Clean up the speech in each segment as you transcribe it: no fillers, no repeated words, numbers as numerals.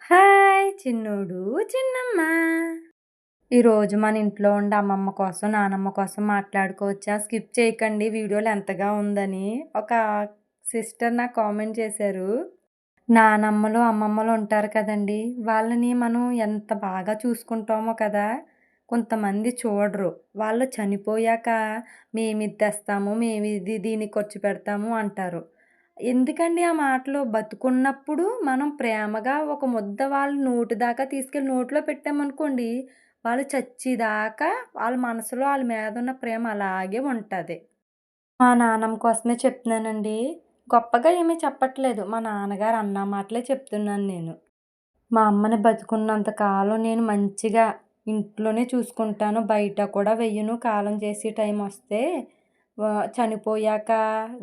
Hi చిన్నోడు చిన్నమ్మ. ఈరోజు మన ఇంట్లో ఉండే అమ్మమ్మ కోసం నానమ్మ కోసం మాట్లాడుకోవచ్చా? స్కిప్ చేయకండి, వీడియోలు ఎంతగా ఉందని ఒక సిస్టర్ నాకు కామెంట్ చేశారు. నానమ్మలు అమ్మమ్మలు ఉంటారు కదండి, వాళ్ళని మనం ఎంత బాగా చూసుకుంటామో కదా, కొంతమంది చూడరు. వాళ్ళు చనిపోయాక మేమిది తెస్తాము, మేమిది దీనికి ఖర్చు పెడతాము అంటారు. ఎందుకండి ఆ మాటలు? బతుకున్నప్పుడు మనం ప్రేమగా ఒక ముద్ద వాళ్ళ నోటి దాకా తీసుకెళ్ళి నోట్లో పెట్టామనుకోండి, వాళ్ళు చచ్చేదాకా వాళ్ళ మనసులో ఆళ్ళ మీదున్న ప్రేమ అలాగే ఉంటది. మా నాన్నమ్మ కోసమే చెప్తున్నానండి. గొప్పగా ఏమీ చెప్పట్లేదు. మా నాన్నగారు అన్న మాటలే చెప్తున్నాను నేను. మా అమ్మని బతికున్నంత కాలం నేను మంచిగా ఇంట్లోనే చూసుకుంటాను. బయట కూడా వెయ్యను. కాలం చేసే టైమొస్తే చనిపోయాక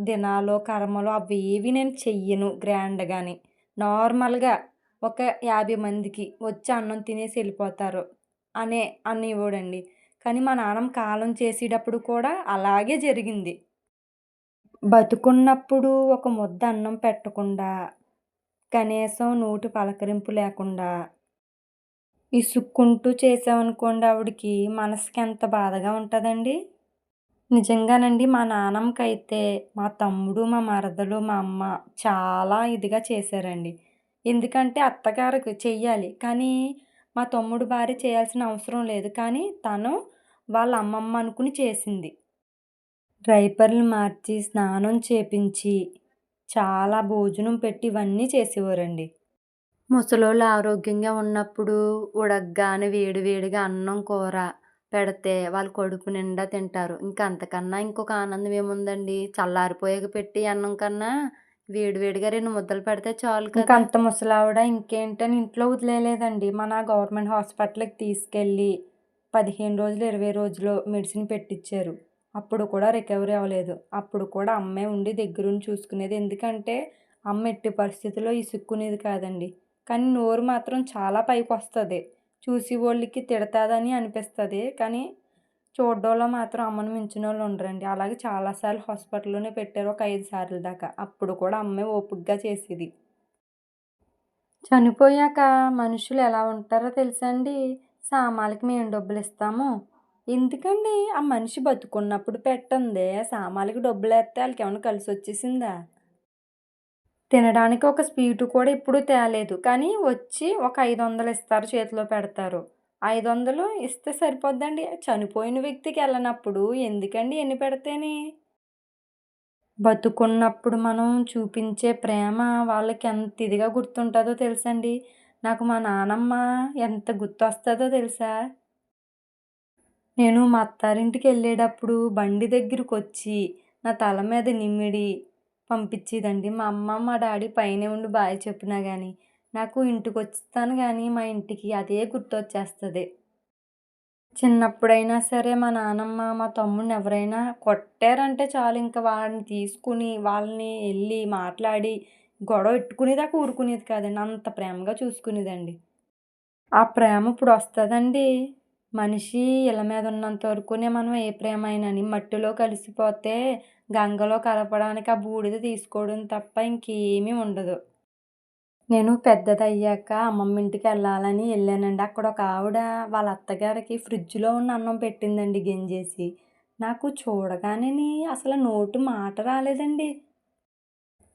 దినాలో, కర్మలో అవేవి నేను చెయ్యను గ్రాండ్‌గాని. నార్మల్‌గా ఒక 50 మందికి వచ్చి అన్నం తినేసి ఎళ్ళిపోతారు అనేవాడండి. కానీ మా నాన్నమ్మ కాలం చేసేటప్పుడు కూడా అలాగే జరిగింది. బతికున్నప్పుడు ఒక ముద్ద అన్నం పెట్టకుండా, కనీసం నోటి పలకరింపు లేకుండా ఇసుక్కుంటూ చేసామనుకోండి ఆవిడకి మనసుకి ఎంత బాధగా ఉంటదండి. నిజంగానండి మా నాన్నమ్మకైతే మా తమ్ముడు, మా మరదలు, మా అమ్మ చాలా ఇదిగా చేశారండి. ఎందుకంటే అత్తగారికి చెయ్యాలి. కానీ మా తమ్ముడు భార్య చేయాల్సిన అవసరం లేదు. కానీ తను వాళ్ళ అమ్మమ్మ అనుకుని చేసింది. డైపర్లు మార్చి, స్నానం చేపించి, చాలా భోజనం పెట్టి ఇవన్నీ చేసేవారండి. ముసలోళ్ళు ఆరోగ్యంగా ఉన్నప్పుడు ఉడకగానే వేడి వేడిగా అన్నం, కూర పెడితే వాళ్ళు కడుపు నిండా తింటారు. ఇంక అంతకన్నా ఇంకొక ఆనందం ఏముందండి? చల్లారిపోయాక పెట్టే అన్నం కన్నా వేడి వేడిగా 2 ముద్దలు పెడితే చాలు కదా! ఇంకంత ముసలావిడ ఇంకేంటని ఇంట్లో వదిలేయలేదండి. మన గవర్నమెంట్ హాస్పిటల్‌కి తీసుకెళ్ళి 15 రోజులు, 20 రోజులో మెడిసిన్ పెట్టిచ్చారు. అప్పుడు కూడా రికవరీ అవ్వలేదు. అప్పుడు కూడా అమ్మే ఉండి దగ్గరుండి చూసుకునేది. ఎందుకంటే అమ్మ ఎట్టి పరిస్థితిలో ఇసుక్కునేది కాదండి. కానీ నోరు మాత్రం చాలా పైకొస్తది. చూసేవోళ్ళకి తిడతాదని అనిపిస్తది. కానీ చూడ్డంలో మాత్రం అమ్మను మించినోళ్ళు ఉండరండి. అలాగే చాలా సార్లు హాస్పిటల్‌లోనే పెట్టారు. ఒక 5 సార్లు దాకా. అప్పుడు కూడా అమ్మే ఓపికగా చేసేది. చనిపోయాక మనుషులు ఎలా ఉంటారో తెలుసా అండి? సామాలకి మేము డబ్బులిస్తాము. ఎందుకండి? ఆ మనిషి బతికున్నప్పుడు పెట్టందే సామాలకి డబ్బులేత్తే ఆళ్ళకేమన్నా కలిసొచ్చేసిందా? తినడానికి ఒక స్వీటు కూడా ఎప్పుడు తేలేదు. కానీ వచ్చి ఒక 500 ఇస్తారు, చేతిలో పెడతారు. 500 ఇస్తే సరిపోద్దండి. చనిపోయిన వ్యక్తికి ఎళ్ళనప్పుడు ఎందుకండి ఎన్ని పెడితేని? బతుకున్నప్పుడు మనం చూపించే ప్రేమ వాళ్ళకి ఎంత ఇదిగా గుర్తుంటదో తెలుసండి. నాకు మా నానమ్మ ఎంత గుర్తొస్తదో తెలుసా? నేను మా అత్తారింటికెళ్ళేటప్పుడు బండి దగ్గరకొచ్చి నా తల మీద నిమిడి పంపించేదండి. మా అమ్మ, మా డాడీ పైనే ఉండి బాయ్ చెప్పినా గానీ, నాకు ఇంటికొస్తాను గానీ మా ఇంటికి అదే గుర్తొచ్చేస్తది. చిన్నప్పుడైనా సరే మా నానమ్మ, మా తమ్ముడిని ఎవరైనా కొట్టారంటే చాలు ఇంక వాడిని తీసుకుని, వాళ్ళని ఎళ్లి మాట్లాడి, గొడవ ఎట్టుకునేదాకా ఊరుకునేది కాదండి. అంత ప్రేమగా చూసుకునేదండి. ఆ ప్రేమ ఇప్పుడొస్తదండి? మనిషి ఇళ్ళ మీద ఉన్నంత వరకునే మనం ఏ ప్రేమైనని. మట్టిలో కలిసిపోతే గంగలో కలపడానికి ఆ బూడిద తీసుకోవడం తప్ప ఇంకేమీ ఉండదు. నేను పెద్దదయ్యాక అమ్మమ్మ ఇంటికెళ్ళాలని ఎళ్ళానండి. అక్కడొక ఆవిడ వాళ్ళ అత్తగారికి ఫ్రిడ్జ్‌లో ఉన్న అన్నం పెట్టిందండి గెంజేసి. నాకు చూడగానేని అసలు నోటి మాట రాలేదండి.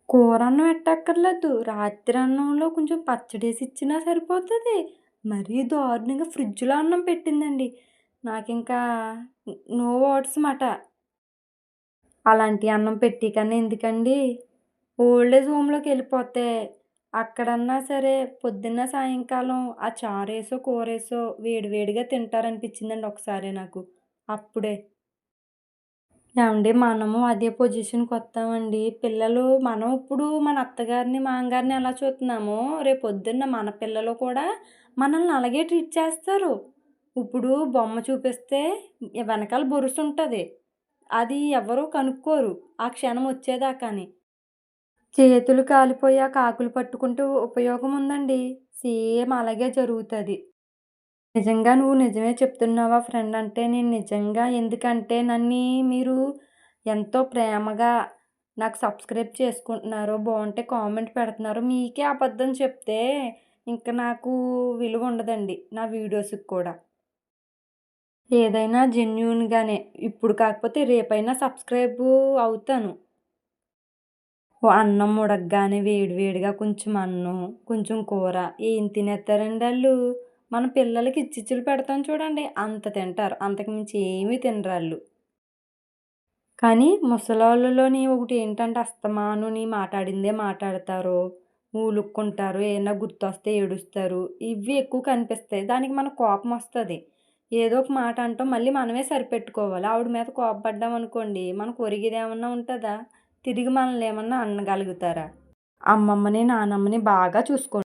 కూరన్నం ఎట్టక్కర్లేదు. రాత్రన్నంలో కొంచెం పచ్చడేసి ఇచ్చినా సరిపోతది. మరీ దారుణంగా ఫ్రిడ్జ్‌లో అన్నం పెట్టిందండి. నాకింకా నో వర్డ్స్ మాట. అలాంటి అన్నం పెట్టి కన్నా ఎందుకండి? ఓల్డ్ ఏజ్ హోమ్‌లోకెళ్ళిపోతే అక్కడన్నా సరే పొద్దున్న, సాయంకాలం ఆ చారేసో, కూరేసో వేడి వేడిగా తింటారనిపించిందండి ఒకసారి నాకు. అప్పుడే. ఏవండీ మనము అదే పొజిషన్‌కొత్తామండి. పిల్లలు మనం ఇప్పుడు మన అత్తగారిని, మామగారిని ఎలా చూత్తన్నామో రేపొద్దున్న మన పిల్లలు కూడా మనల్ని అలాగే ట్రీట్ చేస్తారు. ఇప్పుడు బొమ్మ చూపిస్తే వెనకాల బొరుసుంటది. అది ఎవరు కనుక్కోరు ఆ క్షణం వచ్చేదాకాని. చేతులు కాలిపోయాక ఆకులు పట్టుకుంటే ఉపయోగం ఉందండి. సేమ్ అలాగే జరుగుతది. నిజంగా నువ్వు నిజమే చెప్తున్నావా ఫ్రెండ్ అంటే నేను నిజంగా ఎందుకంటే నన్ని మీరు ఎంతో ప్రేమగా నాకు సబ్స్క్రైబ్ చేసుకుంటున్నారు. బావుంటే కామెంట్ పెడుతున్నారు. మీకే అబద్ధం చెప్తే ఇంక నాకు విలువ ఉండదండి నా వీడియోస్‌కి కూడా. ఏదైనా జెన్యూన్‌గానే ఇప్పుడు కాకపోతే రేపైనా సబ్స్క్రైబు అవుతాను. అన్నం ఉడకగానే వేడి వేడిగా కొంచెం అన్నం, కొంచెం కూర ఏం తినేత్తారండి ఆళ్ళు. మన పిల్లలకి ఇచ్చిచ్చులు పెడతాం చూడండి అంత తింటారు. అంతకు మించి ఏమీ తినరాళ్ళు. కానీ ముసలోళ్ళలోని ఒకటేంటంటే అస్తమానుని మాటాడిందే మాటాడతారు. మూలుక్కుంటారు. ఏయన్నా గుర్తొస్తే ఏడుస్తారు. ఇవి ఎక్కువ కనిపిస్తాయి. దానికి మనకు కోపమొస్తది. ఏదో ఒక మాట అంటాం. మళ్ళీ మనమే సరిపెట్టుకోవాలి. ఆవిడ మీద కోపపడ్డామనుకోండి మనకు ఒరిగేదేమన్నా ఉంటదా? తిరిగి మనల్నేమన్నా అనగలుగుతారా? అమ్మమ్మని, నానమ్మని బాగా చూసుకోండి.